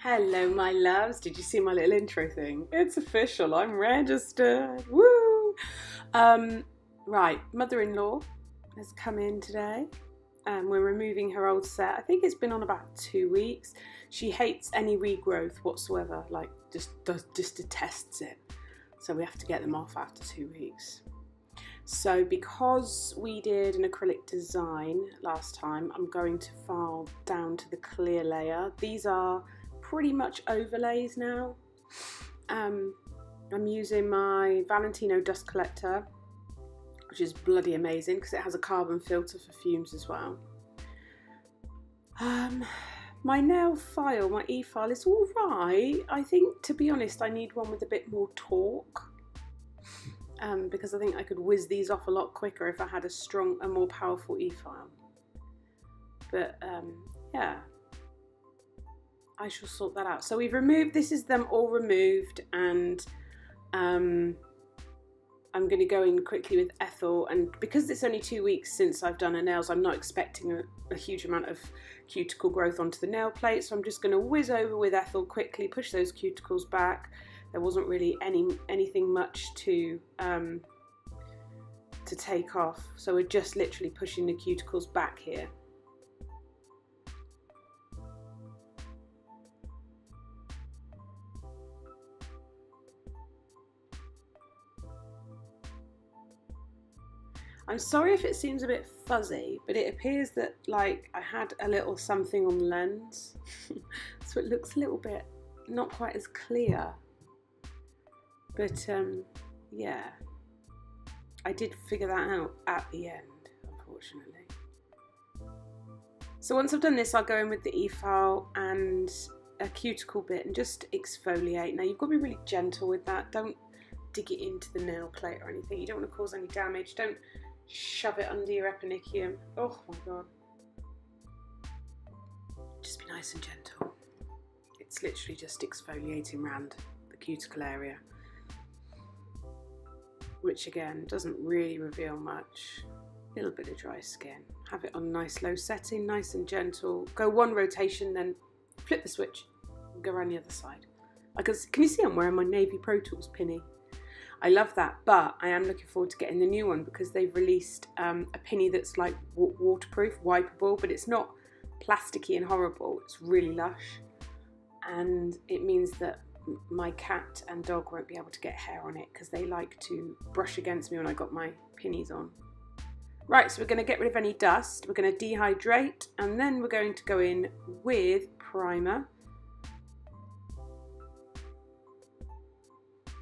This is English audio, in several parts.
Hello my loves, did you see my little intro thing? It's official, I'm registered, woo! Right, mother-in-law has come in today and we're removing her old set. I think it's been on about 2 weeks. She hates any regrowth whatsoever, like just detests it. So we have to get them off after 2 weeks. So because we did an acrylic design last time, I'm going to file down to the clear layer. These are pretty much overlays now. I'm using my Valentino dust collector, which is bloody amazing because it has a carbon filter for fumes as well. My nail file, my e-file, is all right. I think, to be honest, I need one with a bit more torque. Because I think I could whiz these off a lot quicker if I had a more powerful e-file. But yeah, I shall sort that out. So we've removed, this is them all removed, and I'm going to go in quickly with Ethel, and because it's only 2 weeks since I've done her nails, I'm not expecting a huge amount of cuticle growth onto the nail plate, so I'm just going to whiz over with Ethel quickly, push those cuticles back. There wasn't really anything much to take off, so we're just literally pushing the cuticles back here. I'm sorry if it seems a bit fuzzy, but it appears that like I had a little something on the lens, so it looks a little bit not quite as clear. But yeah, I did figure that out at the end, unfortunately. So once I've done this, I'll go in with the e-file and a cuticle bit and just exfoliate. Now you've got to be really gentle with that. Don't dig it into the nail plate or anything. You don't want to cause any damage. Don't shove it under your epinicium. Oh my god. Just be nice and gentle. It's literally just exfoliating around the cuticle area, which again doesn't really reveal much. A little bit of dry skin. Have it on nice low setting, nice and gentle. Go one rotation, then flip the switch and go around the other side. Can you see I'm wearing my Navy Pro Tools pinny? I love that, but I am looking forward to getting the new one because they've released a pinny that's like waterproof, wipeable, but it's not plasticky and horrible. It's really lush, and it means that my cat and dog won't be able to get hair on it because they like to brush against me when I got my pinnies on. Right, so we're going to get rid of any dust, we're going to dehydrate, and then we're going to go in with primer.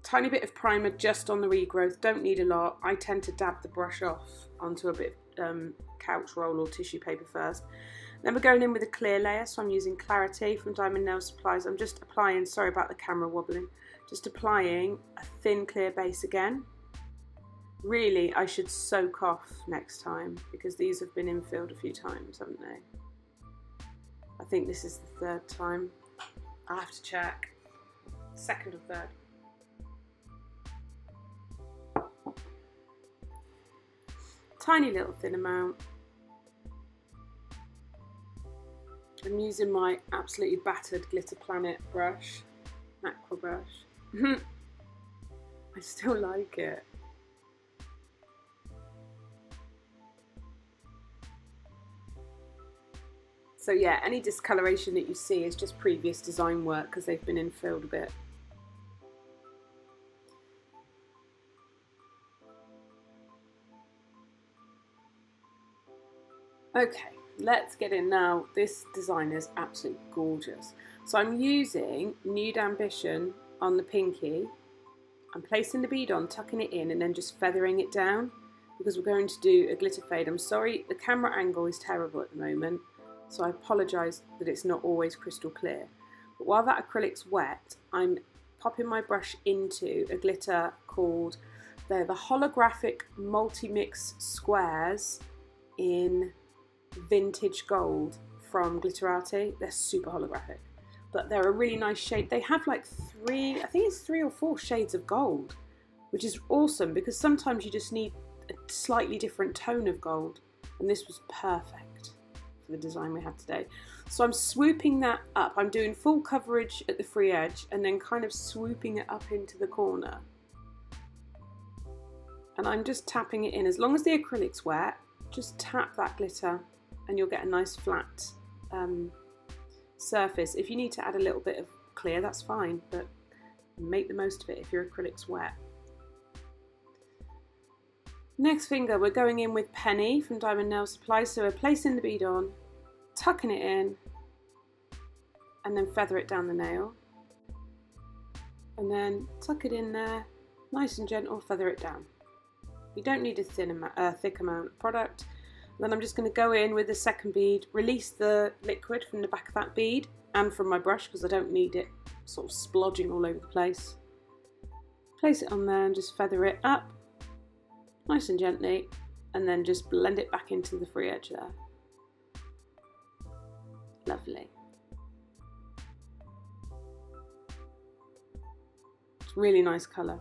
Tiny bit of primer just on the regrowth, don't need a lot. I tend to dab the brush off onto a bit of couch roll or tissue paper first. Then we're going in with a clear layer, so I'm using Clarity from Diamond Nail Supplies. I'm just applying, sorry about the camera wobbling, just applying a thin clear base again. Really, I should soak off next time because these have been infilled a few times, haven't they? I think this is the third time. I'll have to check. Second or third. Tiny little thin amount. I'm using my absolutely battered Glitter Planet brush, Aqua brush. I still like it. So yeah, any discoloration that you see is just previous design work because they've been infilled a bit. Okay, let's get in now. This design is absolutely gorgeous. So I'm using Nude Ambition on the pinky. I'm placing the bead on, tucking it in, and then just feathering it down because we're going to do a glitter fade. I'm sorry, the camera angle is terrible at the moment, so I apologise that it's not always crystal clear. But while that acrylic's wet, I'm popping my brush into a glitter called, they're the Holographic Multi-Mix Squares in Vintage Gold from Glitterarty. They're super holographic, but they're a really nice shade. They have like I think it's 3 or 4 shades of gold, which is awesome because sometimes you just need a slightly different tone of gold, and this was perfect for the design we have today. So I'm swooping that up. I'm doing full coverage at the free edge and then kind of swooping it up into the corner. And I'm just tapping it in. As long as the acrylic's wet, just tap that glitter and you'll get a nice flat surface. If you need to add a little bit of clear, that's fine, but make the most of it if your acrylic's wet. Next finger, we're going in with Penny from Diamond Nail Supply. So we're placing the bead on, tucking it in, and then feather it down the nail. And then tuck it in there, nice and gentle, feather it down. You don't need a thick amount of product. Then I'm just going to go in with the second bead, release the liquid from the back of that bead and from my brush because I don't need it sort of splodging all over the place. Place it on there and just feather it up nice and gently, and then just blend it back into the free edge there. Lovely. It's really nice colour.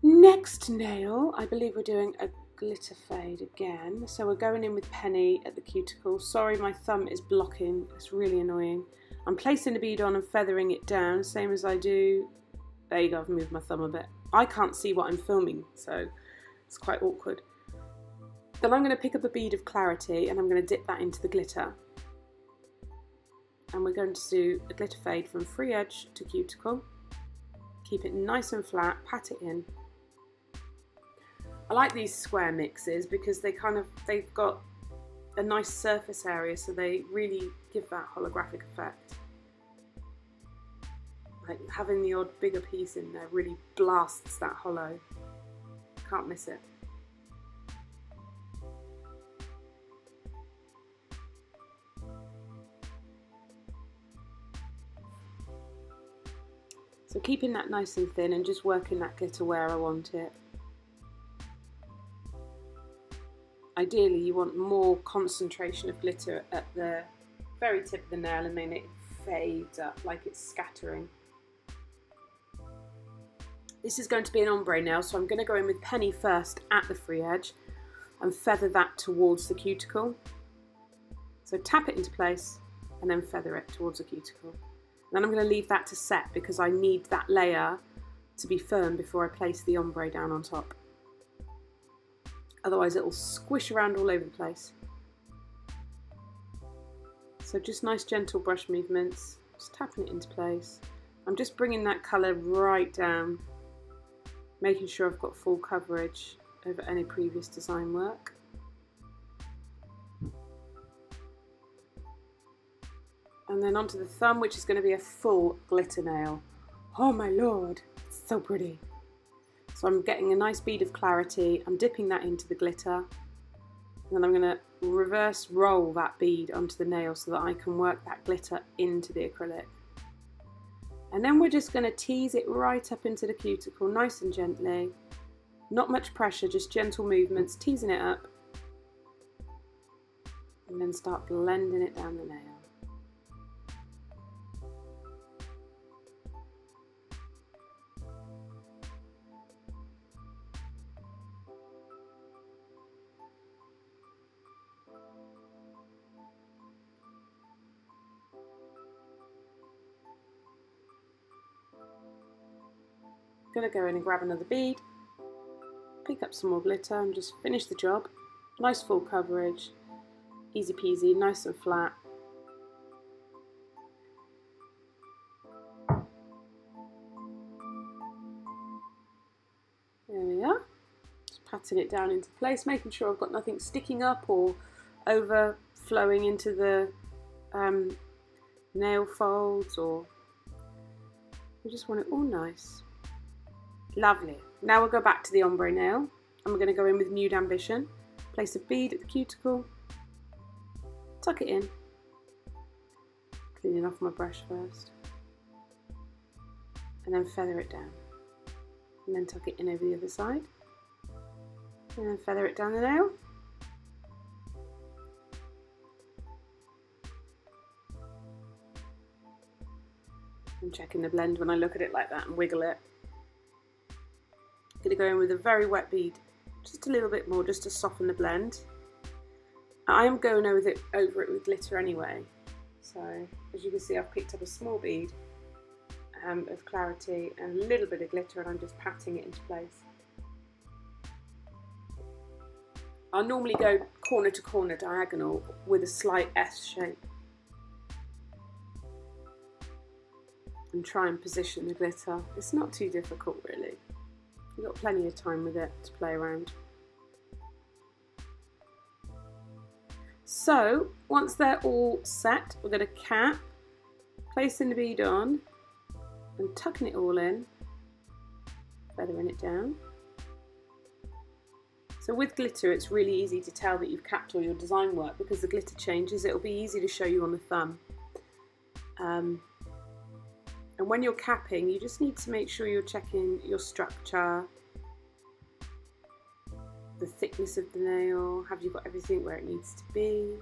Next nail, I believe we're doing a glitter fade again. So we're going in with Penny at the cuticle. Sorry, my thumb is blocking. It's really annoying. I'm placing the bead on and feathering it down, same as I do. There you go, I've moved my thumb a bit. I can't see what I'm filming, so it's quite awkward. Then I'm going to pick up a bead of Clarity and I'm going to dip that into the glitter. And we're going to do a glitter fade from free edge to cuticle. Keep it nice and flat, pat it in. I like these square mixes because they've got a nice surface area, so they really give that holographic effect. Like having the odd bigger piece in there really blasts that hollow. Can't miss it. So keeping that nice and thin and just working that glitter where I want it. Ideally you want more concentration of glitter at the very tip of the nail and then it fades up like it's scattering. This is going to be an ombre nail, so I'm going to go in with Penny first at the free edge and feather that towards the cuticle. So tap it into place and then feather it towards the cuticle. And then I'm going to leave that to set because I need that layer to be firm before I place the ombre down on top. Otherwise it will squish around all over the place. So just nice gentle brush movements, just tapping it into place. I'm just bringing that colour right down, making sure I've got full coverage over any previous design work. And then onto the thumb, which is going to be a full glitter nail. Oh my lord, it's so pretty. So I'm getting a nice bead of Clarity, I'm dipping that into the glitter, and then I'm going to reverse roll that bead onto the nail so that I can work that glitter into the acrylic. And then we're just going to tease it right up into the cuticle, nice and gently. Not much pressure, just gentle movements, teasing it up. And then start blending it down the nail. Going to go in and grab another bead, pick up some more glitter and just finish the job. Nice full coverage, easy peasy, nice and flat. There we are. Just patting it down into place, making sure I've got nothing sticking up or overflowing into the nail folds, or we just want it all nice. Lovely. Now we'll go back to the ombre nail and we're going to go in with Nude Ambition. Place a bead at the cuticle, tuck it in, cleaning off my brush first, and then feather it down. And then tuck it in over the other side, and then feather it down the nail. I'm checking the blend when I look at it like that and wiggle it. Going to go in with a very wet bead, just a little bit more, just to soften the blend. I am going over it with glitter anyway. So as you can see, I've picked up a small bead of clarity and a little bit of glitter, and I'm just patting it into place. I'll normally go corner to corner diagonal with a slight S shape and try and position the glitter. It's not too difficult really. You've got plenty of time with it to play around. So once they're all set, we're going to cap, placing the bead on and tucking it all in, feathering it down. So with glitter, it's really easy to tell that you've capped all your design work because the glitter changes. It'll be easy to show you on the thumb. And when you're capping, you just need to make sure you're checking your structure, the thickness of the nail, have you got everything where it needs to be.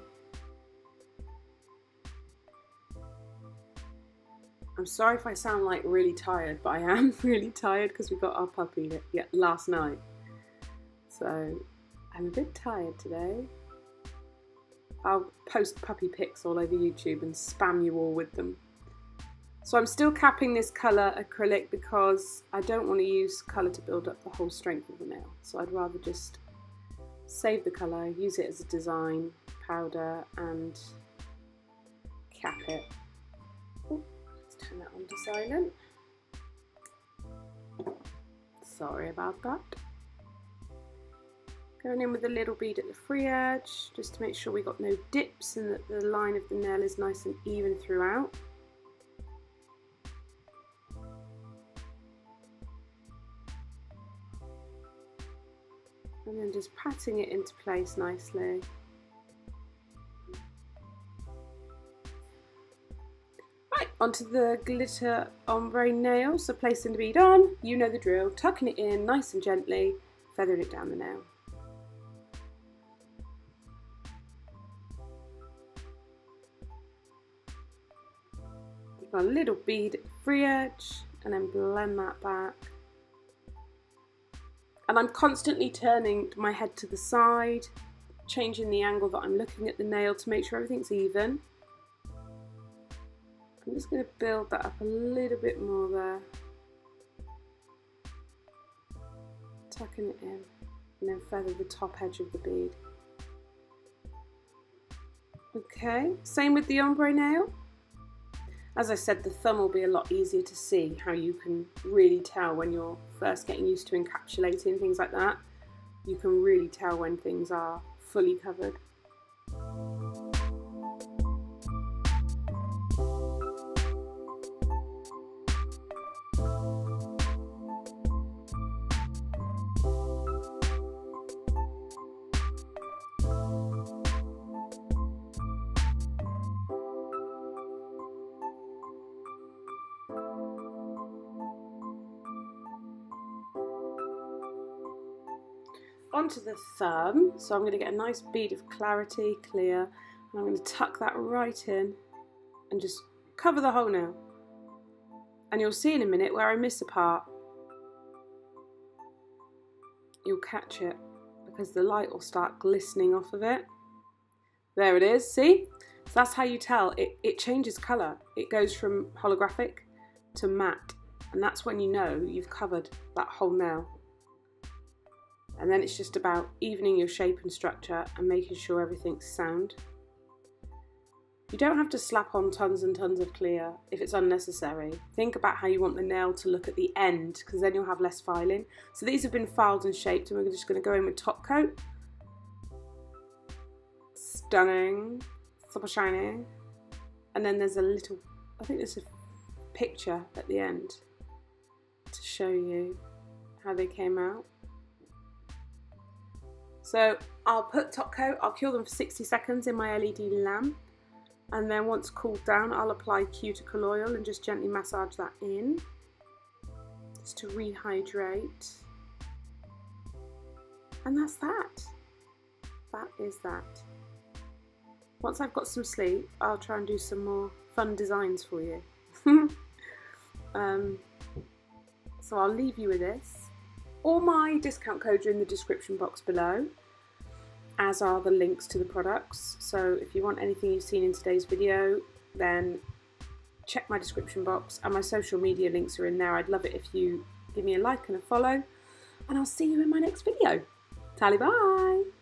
I'm sorry if I sound like really tired, but I am really tired because we got our puppy last night. So I'm a bit tired today. I'll post puppy pics all over YouTube and spam you all with them. So I'm still capping this colour acrylic because I don't want to use colour to build up the whole strength of the nail. So I'd rather just save the colour, use it as a design powder and cap it. Oh, let's turn that on to silent. Sorry about that. Going in with a little bead at the free edge just to make sure we got no dips and that the line of the nail is nice and even throughout. And then just patting it into place nicely. Right, onto the glitter ombre nail. So placing the bead on, you know the drill, tucking it in nice and gently, feathering it down the nail. A little bead at the free edge and then blend that back. And I'm constantly turning my head to the side, changing the angle that I'm looking at the nail to make sure everything's even. I'm just going to build that up a little bit more there. Tucking it in and then feather the top edge of the bead. Okay, same with the ombre nail. As I said, the thumb will be a lot easier to see how you can really tell when you're first getting used to encapsulating, things like that. You can really tell when things are fully covered. Onto the thumb, so I'm going to get a nice bead of clarity, clear, and I'm going to tuck that right in and just cover the whole nail. And you'll see in a minute where I miss a part. You'll catch it because the light will start glistening off of it. There it is, see? So that's how you tell. It changes colour. It goes from holographic to matte, and that's when you know you've covered that whole nail. And then it's just about evening your shape and structure and making sure everything's sound. You don't have to slap on tons and tons of clear if it's unnecessary. Think about how you want the nail to look at the end, because then you'll have less filing. So these have been filed and shaped, and we're just going to go in with top coat. Stunning, super shiny. And then there's a little, I think there's a picture at the end to show you how they came out. So I'll put top coat, I'll cure them for 60 seconds in my LED lamp, and then once cooled down I'll apply cuticle oil and just gently massage that in, just to rehydrate. And that's that. That is that. Once I've got some sleep, I'll try and do some more fun designs for you. So I'll leave you with this. All my discount codes are in the description box below. as are the links to the products. So if you want anything you've seen in today's video, then check my description box, and my social media links are in there. I'd love it if you give me a like and a follow, and I'll see you in my next video. Tally bye!